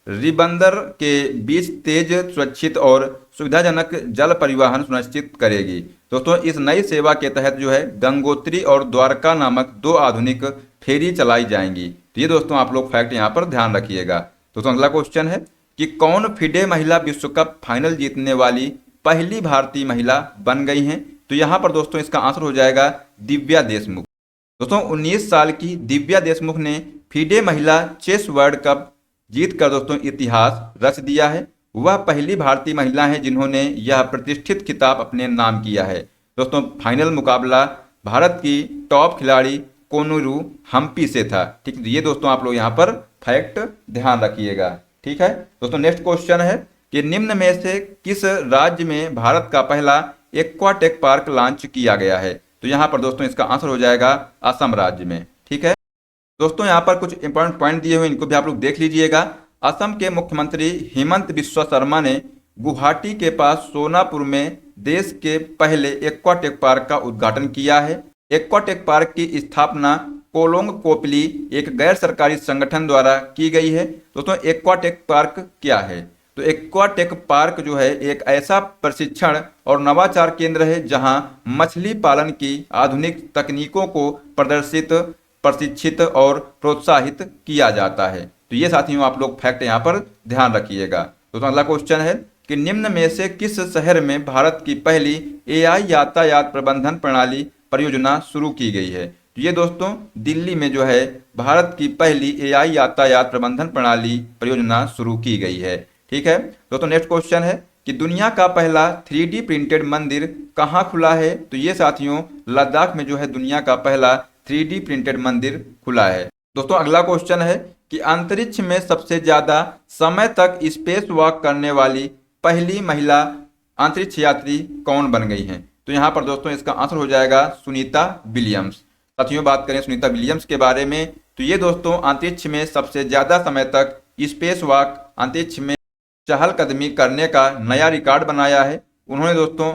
रिबंदर के बीच तेज, सुरक्षित और सुविधाजनक जल परिवहन सुनिश्चित करेगी। दोस्तों इस नई सेवा के तहत जो है गंगोत्री और द्वारका नामक 2 आधुनिक फेरी चलाई जाएंगी। तो ये दोस्तों आप लोग फैक्ट यहाँ पर ध्यान रखिएगा। दोस्तों अगला क्वेश्चन है कि कौन फिडे महिला विश्व कप फाइनल जीतने वाली पहली भारतीय महिला बन गई हैं? तो यहाँ पर दोस्तों इसका आंसर हो जाएगा दिव्या देशमुख। दोस्तों 19 साल की दिव्या देशमुख ने फिडे महिला चेस वर्ल्ड कप जीतकर दोस्तों इतिहास रच दिया है। वह पहली भारतीय महिला है जिन्होंने यह प्रतिष्ठित खिताब अपने नाम किया है। दोस्तों फाइनल मुकाबला भारत की टॉप खिलाड़ी कोनूरू हम्पी से था। ठीक है। ये दोस्तों आप लोग यहाँ पर फैक्ट ध्यान रखिएगा। ठीक है। दोस्तों नेक्स्ट क्वेश्चन है कि निम्न में से किस राज्य में भारत का पहला एक्वाटेक पार्क लॉन्च किया गया है? तो यहाँ पर दोस्तों इसका आंसर हो जाएगा असम राज्य में। ठीक है। दोस्तों यहाँ पर कुछ इंपॉर्टेंट पॉइंट दिए हुए, इनको भी आप लोग देख लीजिएगा। असम के मुख्यमंत्री हेमंत बिस्वा शर्मा ने गुवाहाटी के पास सोनापुर में देश के पहले एक्वाटेक पार्क का उद्घाटन किया है। एक्वाटेक पार्क की स्थापना कोलोंग कोपली एक गैर सरकारी संगठन द्वारा की गई है। दोस्तों एक्वाटेक पार्क क्या है? तो एक्वाटेक पार्क जो है एक ऐसा प्रशिक्षण और नवाचार केंद्र है जहां मछली पालन की आधुनिक तकनीकों को प्रशिक्षित और प्रोत्साहित किया जाता है। तो ये साथियों आप लोग फैक्ट यहाँ पर ध्यान रखिएगा। तो अगला क्वेश्चन है कि निम्न में से किस शहर में भारत की पहली एआई यातायात प्रबंधन प्रणाली परियोजना शुरू की गई है? तो ये दोस्तों दिल्ली में जो है भारत की पहली एआई यातायात प्रबंधन प्रणाली परियोजना शुरू की गई है। ठीक है दोस्तों, नेक्स्ट क्वेश्चन है कि दुनिया का पहला 3D प्रिंटेड मंदिर कहाँ खुला है? तो ये साथियों लद्दाख में जो है दुनिया का पहला 3D प्रिंटेड मंदिर खुला है। दोस्तों अगला क्वेश्चन है कि अंतरिक्ष में सबसे ज्यादा समय तक स्पेस वॉक करने वाली पहली महिला अंतरिक्ष यात्री कौन बन गई हैं? तो यहाँ पर दोस्तों इसका आंसर हो जाएगा सुनीता विलियम्स। साथियों बात करें सुनीता विलियम्स के बारे में तो ये दोस्तों अंतरिक्ष में सबसे ज्यादा समय तक स्पेस वॉक अंतरिक्ष में चहलकदमी करने का नया रिकॉर्ड बनाया है। उन्होंने दोस्तों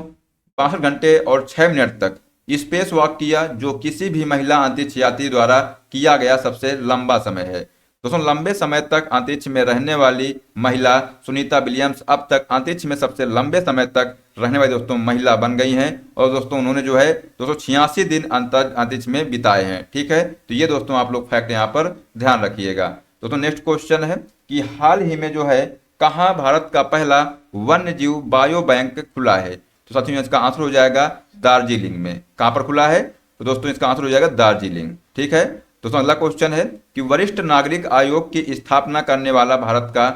62 घंटे और 6 मिनट तक स्पेस वॉक किया, जो किसी भी महिला अंतरिक्ष यात्री द्वारा किया गया सबसे लंबा समय है। दोस्तों लंबे समय तक अंतरिक्ष में रहने वाली महिला सुनीता विलियम्स अब तक अंतरिक्ष में सबसे लंबे समय तक रहने वाली दोस्तों महिला बन गई हैं। और दोस्तों उन्होंने जो है 286 दिन अंतरिक्ष में बिताए हैं। ठीक है, तो ये दोस्तों आप लोग फैक्ट यहाँ पर ध्यान रखिएगा। दोस्तों नेक्स्ट क्वेश्चन है कि हाल ही में जो है कहाँ भारत का पहला वन्य जीव बायो बैंक खुला है? तो साथियों इसका आंसर हो जाएगा दार्जिलिंग में। कहाँ पर खुला है? तो दोस्तों इसका आंसर हो जाएगा दार्जिलिंग। ठीक है दोस्तों, अगला क्वेश्चन है कि वरिष्ठ नागरिक आयोग की स्थापना करने वाला भारत का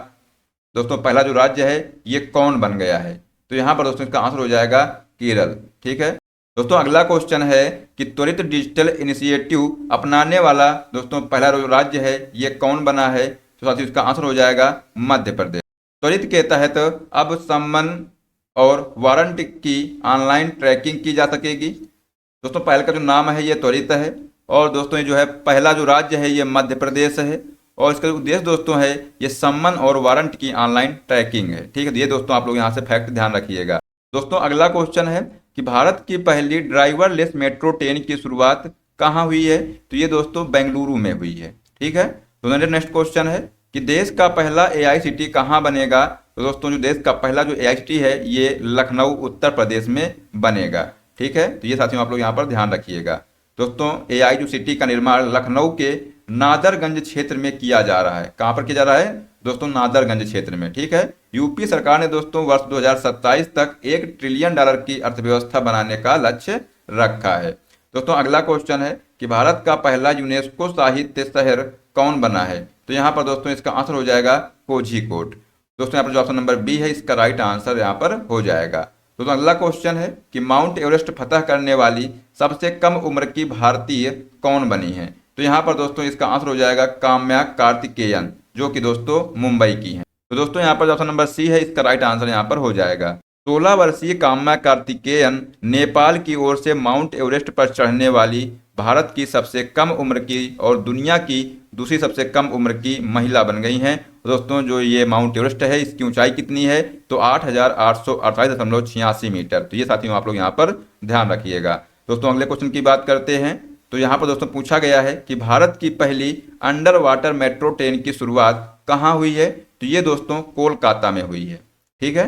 दोस्तों पहला जो राज्य है ये कौन बन गया है? तो यहाँ पर दोस्तों इसका आंसर हो जाएगा केरल। ठीक है दोस्तों, अगला क्वेश्चन है कि त्वरित डिजिटल इनिशिएटिव अपनाने वाला दोस्तों पहला जो राज्य है ये कौन बना है? तो साथियों इसका आंसर हो जाएगा मध्य प्रदेश। त्वरित के तहत अब सम्मन और वारंट की ऑनलाइन ट्रैकिंग की जा सकेगी। दोस्तों पहले का जो नाम है ये त्वरित है और दोस्तों ये जो है पहला जो राज्य है ये मध्य प्रदेश है और इसका उद्देश्य दोस्तों है ये सम्मन और वारंट की ऑनलाइन ट्रैकिंग है। ठीक है, ये दोस्तों आप लोग यहाँ से फैक्ट ध्यान रखिएगा। दोस्तों अगला क्वेश्चन है कि भारत की पहली ड्राइवरलेस मेट्रो ट्रेन की शुरुआत कहाँ हुई है? तो ये दोस्तों बेंगलुरु में हुई है। ठीक है, तो नेक्स्ट क्वेश्चन है कि देश का पहला एआई सिटी कहाँ बनेगा? तो दोस्तों जो देश का पहला जो एआई सिटी है ये लखनऊ उत्तर प्रदेश में बनेगा। ठीक है, तो ये साथियों आप लोग यहाँ पर ध्यान रखिएगा। दोस्तों एआई जो सिटी का निर्माण लखनऊ के नादरगंज क्षेत्र में किया जा रहा है। कहाँ पर किया जा रहा है? दोस्तों नादरगंज क्षेत्र में। ठीक है, यूपी सरकार ने दोस्तों वर्ष 2027 तक $1 ट्रिलियन की अर्थव्यवस्था बनाने का लक्ष्य रखा है। दोस्तों अगला क्वेश्चन है कि भारत का पहला यूनेस्को साहित्य शहर कौन बना है? तो यहाँ पर दोस्तों इसका आंसर हो जाएगा कोझीकोड। दोस्तों यहाँ पर जो ऑप्शन नंबर बी है इसका राइट आंसर यहाँ पर हो जाएगा। तो अगला क्वेश्चन है कि माउंट एवरेस्ट फतह करने वाली सबसे कम उम्र की भारतीय कौन बनी है? तो यहाँ पर दोस्तों इसका आंसर हो जाएगा काम्या कार्तिकेयन, जो कि दोस्तों मुंबई की है। तो दोस्तों यहाँ पर ऑप्शन नंबर सी है इसका राइट आंसर यहाँ पर हो जाएगा। 16 वर्षीय काम्या कार्तिकेयन नेपाल की ओर से माउंट एवरेस्ट पर चढ़ने वाली भारत की सबसे कम उम्र की और दुनिया की दूसरी सबसे कम उम्र की महिला बन गई हैं। दोस्तों जो ये माउंट एवरेस्ट है इसकी ऊंचाई कितनी है? तो 8,848.86 मीटर। तो ये साथियों आप लोग यहाँ पर ध्यान रखिएगा। दोस्तों अगले क्वेश्चन की बात करते हैं। तो यहाँ पर दोस्तों पूछा गया है कि भारत की पहली अंडर वाटर मेट्रो ट्रेन की शुरुआत कहाँ हुई है? तो ये दोस्तों कोलकाता में हुई है। ठीक है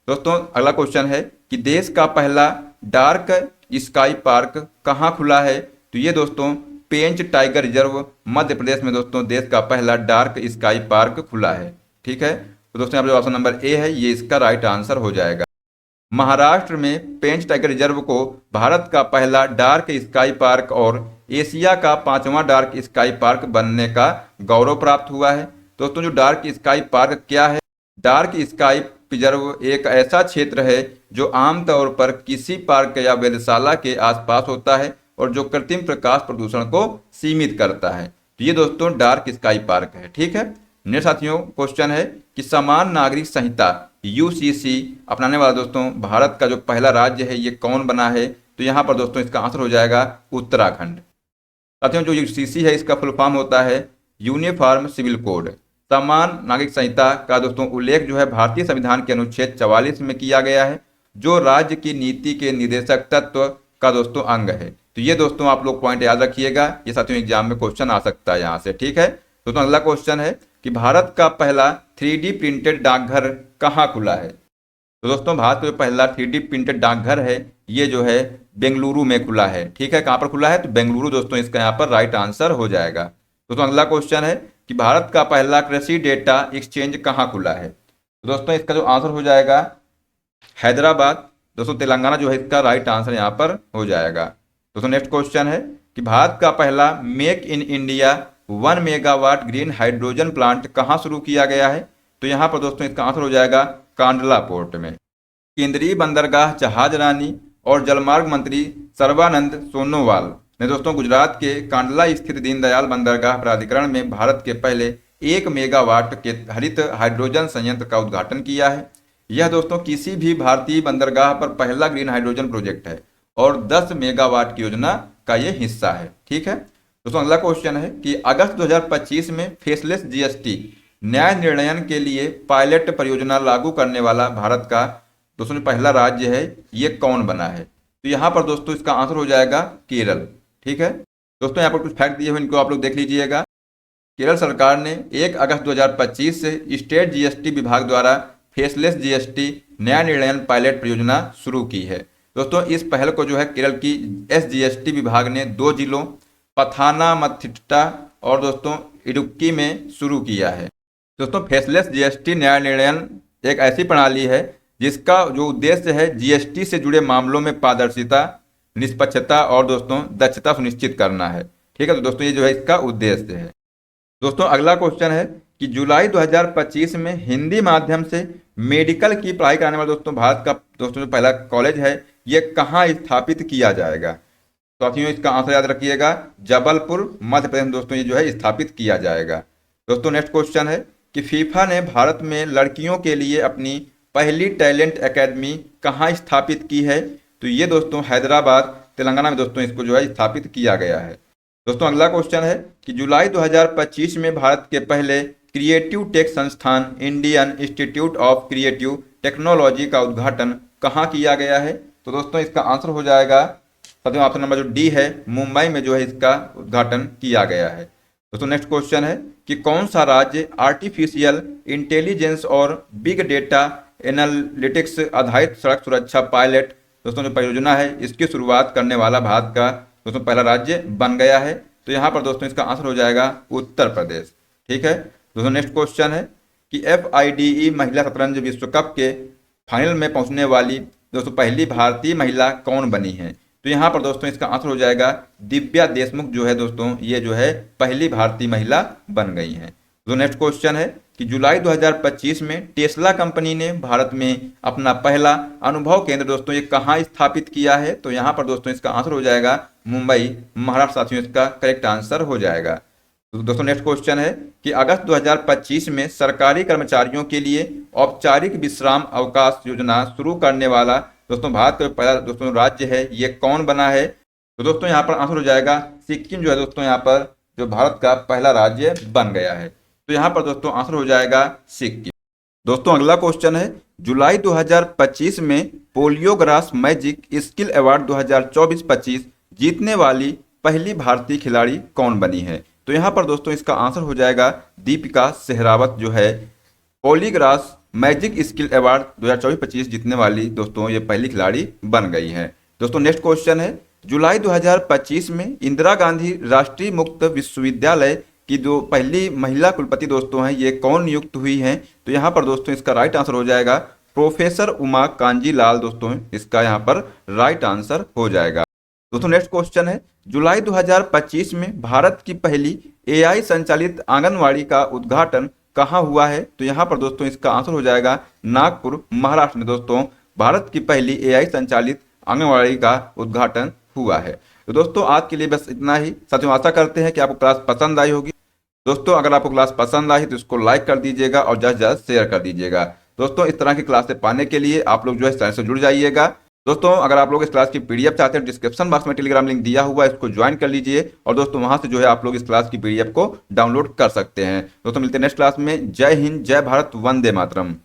दोस्तों, अगला क्वेश्चन है कि देश का पहला डार्क स्काई पार्क कहाँ खुला है? तो ये दोस्तों पेंच टाइगर रिजर्व मध्य प्रदेश में दोस्तों देश का पहला डार्क स्काई पार्क खुला है। ठीक है, तो दोस्तों यहाँ पर ऑप्शन नंबर ए है ये इसका राइट आंसर हो जाएगा। महाराष्ट्र में पेंच टाइगर रिजर्व को भारत का पहला डार्क स्काई पार्क और एशिया का 5वां डार्क स्काई पार्क बनने का गौरव प्राप्त हुआ है। दोस्तों जो डार्क स्काई पार्क क्या है? डार्क स्काई रिजर्व एक ऐसा क्षेत्र है जो आमतौर पर किसी पार्क या वेधशाला के आसपास होता है और जो कृत्रिम प्रकाश प्रदूषण को सीमित करता है। तो ये दोस्तों डार्क स्काई पार्क है। ठीक है, नेक्स्ट साथियों क्वेश्चन है कि समान नागरिक संहिता यूसीसी अपनाने वाला दोस्तों भारत का जो पहला राज्य है ये कौन बना है? तो यहाँ पर दोस्तों इसका आंसर हो जाएगा उत्तराखंड। साथियों जो यूसीसी है इसका फुल फॉर्म होता है यूनिफॉर्म सिविल कोड। समान नागरिक संहिता का दोस्तों उल्लेख जो है भारतीय संविधान के अनुच्छेद 44 में किया गया है, जो राज्य की नीति के निर्देशक तत्व का दोस्तों अंग है। तो ये दोस्तों आप लोग पॉइंट याद रखिएगा, ये साथियों एग्जाम में क्वेश्चन आ सकता है यहाँ से। ठीक है दोस्तों, अगला क्वेश्चन है कि भारत का पहला 3D प्रिंटेड डाकघर कहाँ खुला है। तो दोस्तों भारत का जो पहला 3D प्रिंटेड डाकघर है ये जो है बेंगलुरु में खुला है। ठीक है, कहाँ पर खुला है, तो बेंगलुरु दोस्तों इसका यहाँ पर राइट आंसर हो जाएगा। दोस्तों अगला क्वेश्चन है कि भारत का पहला कृषि डेटा एक्सचेंज कहाँ खुला है। तो दोस्तों इसका जो आंसर हो जाएगा हैदराबाद। दोस्तों तेलंगाना जो है इसका राइट आंसर यहाँ पर हो जाएगा। दोस्तों नेक्स्ट क्वेश्चन है कि भारत का पहला make in India 1 megawatt green hydrogen plant कहाँ शुरू किया गया है। तो यहाँ पर दोस्तों इसका आंसर हो जाएगा कांडला पोर्ट में। केंद्रीय बंदरगाह जहाज रानी और जलमार्ग मंत्री सर्बानंद सोनोवाल ने दोस्तों गुजरात के कांडला स्थित दीनदयाल बंदरगाह प्राधिकरण में भारत के पहले 1 मेगावाट के हरित हाइड्रोजन संयंत्र का उद्घाटन किया है। यह दोस्तों किसी भी भारतीय बंदरगाह पर पहला ग्रीन हाइड्रोजन प्रोजेक्ट है और 10 मेगावाट की योजना का यह हिस्सा है। ठीक है दोस्तों, अगला क्वेश्चन है कि अगस्त 2025 में फेसलेस जीएसटी न्याय निर्णयन के लिए पायलट परियोजना लागू करने वाला भारत का दोस्तों पहला राज्य है ये कौन बना है। तो यहाँ पर दोस्तों इसका आंसर हो जाएगा केरल। ठीक है दोस्तों, यहाँ पर कुछ फैक्ट दिए हुए इनको आप लोग देख लीजिएगा। केरल सरकार ने 1 अगस्त 2025 से स्टेट जीएसटी विभाग द्वारा फेसलेस जीएसटी न्याय निर्णयन पायलट परियोजना शुरू की है। दोस्तों इस पहल को जो है केरल की एसजीएसटी विभाग ने 2 जिलों पथानामथिट्टा और दोस्तों इडुक्की में शुरू किया है। दोस्तों फेसलेस जीएसटी न्याय निर्णयन एक ऐसी प्रणाली है जिसका जो उद्देश्य है जीएसटी से जुड़े मामलों में पारदर्शिता, निष्पक्षता और दोस्तों दक्षता सुनिश्चित करना है। ठीक है, तो दोस्तों ये जो है इसका उद्देश्य है। दोस्तों अगला क्वेश्चन है कि जुलाई 2025 में हिंदी माध्यम से मेडिकल की पढ़ाई कराने वाला दोस्तों भारत का दोस्तों जो पहला कॉलेज है ये कहाँ स्थापित किया जाएगा। साथियों इसका आंसर याद रखिएगा, जबलपुर मध्य प्रदेश में दोस्तों ये जो है स्थापित किया जाएगा। दोस्तों नेक्स्ट क्वेश्चन है कि फीफा ने भारत में लड़कियों के लिए अपनी पहली टैलेंट एकेडमी कहाँ स्थापित की है। तो ये दोस्तों हैदराबाद तेलंगाना में दोस्तों इसको जो है स्थापित किया गया है। दोस्तों अगला क्वेश्चन है कि जुलाई 2025 में भारत के पहले क्रिएटिव टेक संस्थान Indian institute of creative technology का उद्घाटन कहाँ किया गया है। तो दोस्तों इसका आंसर हो जाएगा साथियों ऑप्शन नंबर जो डी है, मुंबई में जो है इसका उद्घाटन किया गया है। दोस्तों नेक्स्ट क्वेश्चन है कि कौन सा राज्य आर्टिफिशियल इंटेलिजेंस और बिग डेटा एनालिटिक्स आधारित सड़क सुरक्षा पायलट दोस्तों जो परियोजना है इसकी शुरुआत करने वाला भारत का दोस्तों पहला राज्य बन गया है। तो यहाँ पर दोस्तों इसका आंसर हो जाएगा उत्तर प्रदेश। ठीक है दोस्तों, नेक्स्ट क्वेश्चन है कि FIDE महिला शतरंज विश्व कप के फाइनल में पहुंचने वाली दोस्तों पहली भारतीय महिला कौन बनी है। तो यहाँ पर दोस्तों इसका आंसर हो जाएगा दिव्या देशमुख जो है दोस्तों ये जो है पहली भारतीय महिला बन गई हैं। तो नेक्स्ट क्वेश्चन है कि जुलाई 2025 में टेस्ला कंपनी ने भारत में अपना पहला अनुभव केंद्र दोस्तों ये कहाँ स्थापित किया है। तो यहाँ पर दोस्तों इसका आंसर हो जाएगा मुंबई महाराष्ट्र। साथियों इसका करेक्ट आंसर हो जाएगा। तो दोस्तों नेक्स्ट क्वेश्चन है कि अगस्त 2025 में सरकारी कर्मचारियों के लिए औपचारिक विश्राम अवकाश योजना शुरू करने वाला दोस्तों भारत का पहला दोस्तों राज्य है ये कौन बना है। तो दोस्तों यहाँ पर आंसर हो जाएगा सिक्किम जो है दोस्तों यहाँ पर जो भारत का पहला राज्य बन गया है। तो यहाँ पर दोस्तों आंसर हो जाएगा सिक्किम। दोस्तों अगला क्वेश्चन है जुलाई 2025 में पोलियोग्रास मैजिक स्किल अवार्ड 2024-25 जीतने वाली पहली भारतीय खिलाड़ी कौन बनी है। तो यहाँ पर दोस्तों इसका आंसर हो जाएगा दीपिका सहरावत जो है पोलियोग्रास मैजिक स्किल अवार्ड 2024-25 जीतने वाली दोस्तों ये पहली खिलाड़ी बन गई है। दोस्तों नेक्स्ट क्वेश्चन है जुलाई 2025 में इंदिरा गांधी राष्ट्रीय मुक्त विश्वविद्यालय की जो पहली महिला कुलपति दोस्तों हैं ये कौन नियुक्त हुई हैं। तो यहाँ पर दोस्तों इसका राइट आंसर हो जाएगा प्रोफेसर उमा कांजी लाल दोस्तों इसका यहाँ पर राइट आंसर हो जाएगा। दोस्तों नेक्स्ट क्वेश्चन है जुलाई 2025 में भारत की पहली AI संचालित आंगनवाड़ी का उद्घाटन कहाँ हुआ है। तो यहाँ पर दोस्तों इसका आंसर हो जाएगा नागपुर महाराष्ट्र में दोस्तों भारत की पहली AI संचालित आंगनवाड़ी का उद्घाटन हुआ है। तो दोस्तों आज के लिए बस इतना ही। साथियों आशा करते हैं कि आपको क्लास पसंद आई होगी। दोस्तों अगर आपको क्लास पसंद आई तो इसको लाइक कर दीजिएगा और ज़्यादा से ज़्यादा शेयर कर दीजिएगा। दोस्तों इस तरह की क्लासें पाने के लिए आप लोग जो है चैनल से जुड़ जाइएगा। दोस्तों अगर आप लोग इस क्लास की पीडीएफ चाहते हैं, डिस्क्रिप्शन बॉक्स में टेलीग्राम लिंक दिया हुआ है, इसको ज्वाइन कर लीजिए और दोस्तों वहां से जो है आप लोग इस क्लास की पीडीएफ को डाउनलोड कर सकते हैं। दोस्तों मिलते हैं नेक्स्ट क्लास में। जय हिंद, जय भारत, वंदे मातरम।